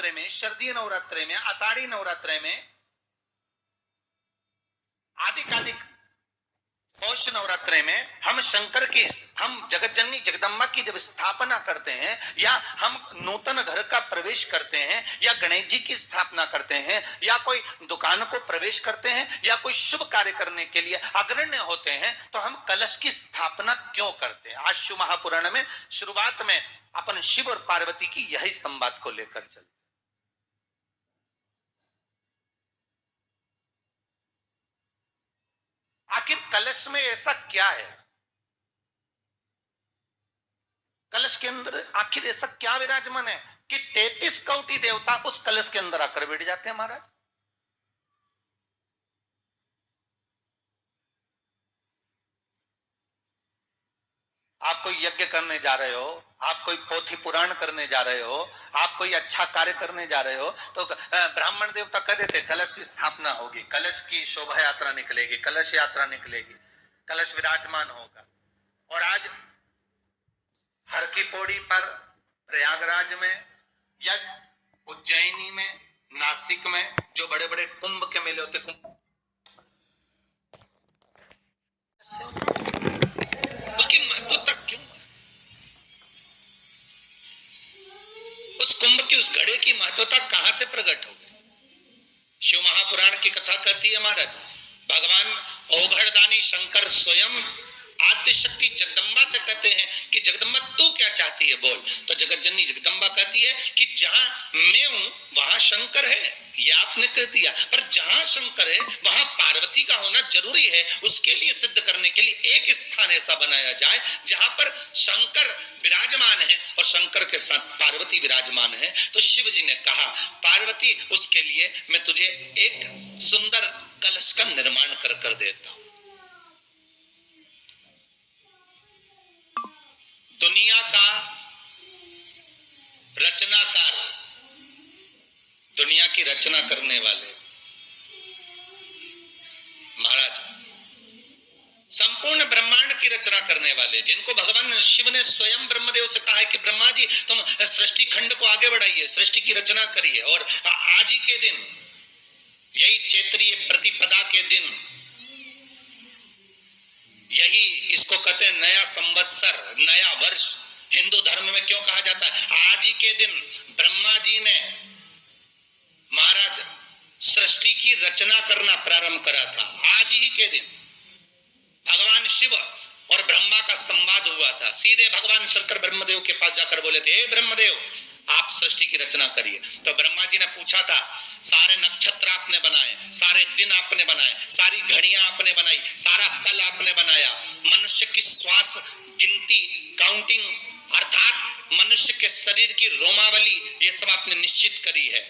नवरात्रे में, शारदीय नवरात्रे में, आषाढ़ी नवरात्रे में, आदि पौष नवरात्रे में हम शंकर की, हम जगत जननी जगदम्बा की जब स्थापना करते हैं, या हम नूतन घर का प्रवेश करते हैं, या गणेश जी की स्थापना करते हैं, या कोई दुकान को प्रवेश करते हैं, या कोई शुभ कार्य करने के लिए अग्रण्य होते हैं, तो हम कलश की स्थापना क्यों करते हैं? आज शिव महापुराण में शुरुआत में अपन शिव और पार्वती की यही संवाद को लेकर चलते। आखिर कलश में ऐसा क्या है? कलश के अंदर आखिर ऐसा क्या विराजमान है कि 33 कोटि देवता उस कलश के अंदर आकर बैठ जाते हैं महाराज? आप कोई यज्ञ करने जा रहे हो, आप कोई पोथी पुराण करने जा रहे हो, आप कोई अच्छा कार्य करने जा रहे हो, तो ब्राह्मण देवता कह देते कलश की स्थापना होगी, कलश की शोभा यात्रा निकलेगी, कलश यात्रा निकलेगी, कलश विराजमान होगा। और आज हर की पौड़ी पर, प्रयागराज में, या उज्जैनी में, नासिक में जो बड़े बड़े कुंभ के मेले होते, कुंभ उसकी महत्वता क्यों है? उस कुंभ की, उस घड़े की महत्वता कहां से प्रकट हो गई? शिव महापुराण की कथा कहती है महाराज, भगवान ओघड़दानी शंकर स्वयं आद्य शक्ति जगदम्बा से कहते हैं कि जगदम्बा तू क्या चाहती है बोल। तो जगत जननी जगदम्बा कहती है कि जहां मैं हूं वहां शंकर है, ये आपने कह दिया, पर जहां शंकर है वहां पार्वती का होना जरूरी है। उसके लिए सिद्ध करने के लिए एक स्थान ऐसा बनाया जाए जहां पर शंकर विराजमान है और शंकर के साथ पार्वती विराजमान है। तो शिव जी ने कहा पार्वती, उसके लिए मैं तुझे एक सुंदर कलश का निर्माण कर देता हूं। दुनिया का रचनाकार, दुनिया की रचना करने वाले महाराज, संपूर्ण ब्रह्मांड की रचना करने वाले, जिनको भगवान शिव ने स्वयं ब्रह्मदेव से कहा है कि ब्रह्मा जी तुम सृष्टि खंड को आगे बढ़ाइए, सृष्टि की रचना करिए। और आज ही के दिन, यही चैत्रीय प्रतिपदा के दिन, यही इसको कहते हैं नया संवत्सर, नया वर्ष। हिंदू धर्म में क्यों कहा जाता है? आज ही के दिन ब्रह्मा जी ने महाराज सृष्टि की रचना करना प्रारंभ करा था। आज ही के दिन भगवान शिव और ब्रह्मा का संवाद हुआ था। सीधे भगवान शंकर ब्रह्मदेव के पास जाकर बोले थे, हे ब्रह्मदेव आप सृष्टि की रचना करिए। तो ब्रह्मा जी ने पूछा था, सारे नक्षत्र आपने बनाए, सारे दिन आपने बनाए, सारी घड़ियां आपने बनाई, सारा बल आपने बनाया, मनुष्य की श्वास गिनती, काउंटिंग, अर्थात मनुष्य के शरीर की रोमावली, ये सब आपने निश्चित करी है।